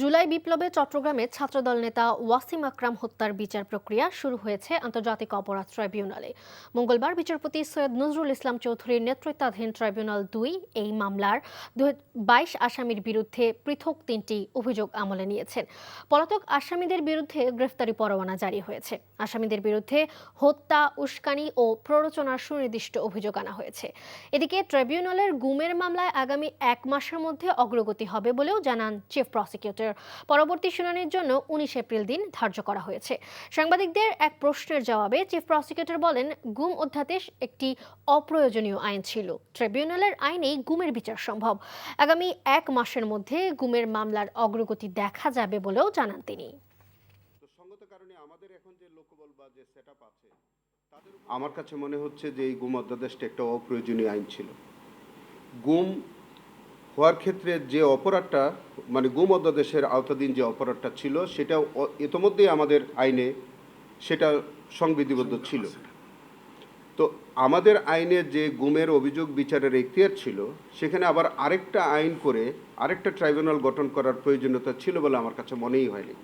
জুলাই বিপ্লবে চট্টগ্রামে ছাত্রদল নেতা ওয়াসিম আকরাম হত্যার বিচার প্রক্রিয়া শুরু হয়েছে আন্তর্জাতিক অপরাধ ট্রাইব্যুনালে। মঙ্গলবার বিচারপতি সৈয়দ নজরুল ইসলাম চৌধুরীর নেতৃত্বাধীন ট্রাইব্যুনাল ২ এই মামলার ২২ আসামির বিরুদ্ধে পৃথক ৩টি অভিযোগ আমলে নিয়েছেন। পলাতক আসামিদের বিরুদ্ধে গ্রেফতারি পরোয়ানা জারি হয়েছে। আসামিদের বিরুদ্ধে হত্যা, উস্কানি ও প্ররোচনার সুনির্দিষ্ট অভিযোগ আনা হয়েছে। এদিকে ট্রাইব্যুনালের গুমের মামলায় আগামী ১ মাসের মধ্যে অগ্রগতি হবে বলেও জানান চিফ প্রসিকিউটর। পরবর্তী শুনানির জন্য ১৯ এপ্রিল দিন ধার্য করা হয়েছে। সাংবাদিকদের এক প্রশ্নের জবাবে চিফ প্রসিকিউটর বলেন, গুম অধ্যাদেশ একটি অপ্রয়োজনীয় আইন ছিল। ট্রাইব্যুনালের আইনেই গুমের বিচার সম্ভব। আগামী ১ মাসের মধ্যে গুমের মামলার অগ্রগতি দেখা যাবে বলেও জানান তিনি। আমার কাছে মনে হচ্ছে যে এই গুম অধ্যাদেশটা একটা অপ্রয়োজনীয় আইন ছিল। গুম হওয়ার ক্ষেত্রে যে অপরাধটা গুম অধ্যাদেশের আওতাধীন যে অপরাধটা ছিল সেটা ইতোমধ্যেই আমাদের আইনে সেটা সংবিধিবদ্ধ ছিল। তো আমাদের আইনে যে গুমের অভিযোগ বিচারের এখতিয়ার ছিল, সেখানে আবার আরেকটা আইন করে আরেকটা ট্রাইব্যুনাল গঠন করার প্রয়োজনীয়তা ছিল বলে আমার কাছে মনেই হয়নি।